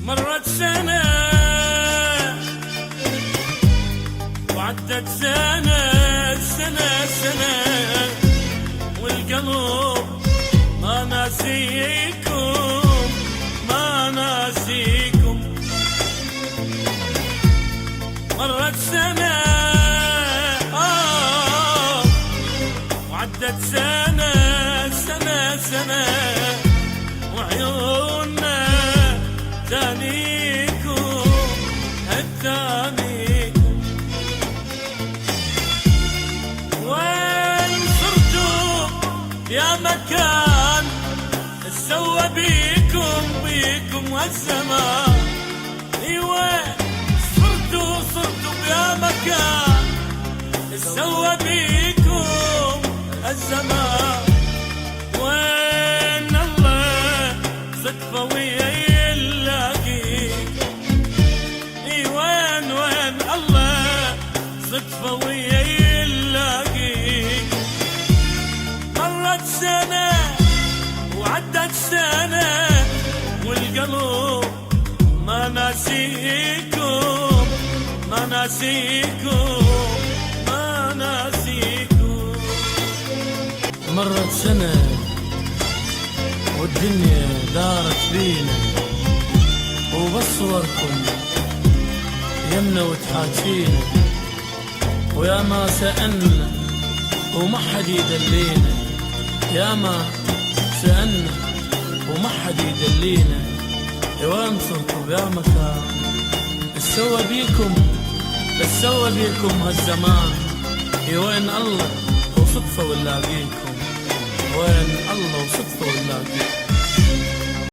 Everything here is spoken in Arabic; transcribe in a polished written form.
مرت سنة وعدت سنة والقلب ما ناسيكم مرت سنة وعدت سنة وعيوننا تانيكم وين صرتوا يا مكان سوى بيكم هالزمان؟ وين صرتوا يا مكان سوى بيكم الزمان؟ وين الله صدفة ويا يلاقيكم؟ وين الله صدفة ويا يلاقيكم؟ مرت سنة وعدت سنة والقلب ما ناسيكم مرت سنة والدنيا دارت بينا وبصوركم يمنا وتحاكينا، ويا ما سألنا وما حد يدلينا، يا ما سألنا وما حد يدلينا. وين صرتوا يا مكان سوى بيكم هالزمان؟ وين الله وصدفة ولاقيكم؟ وين الله وصدفة ولاقيكم؟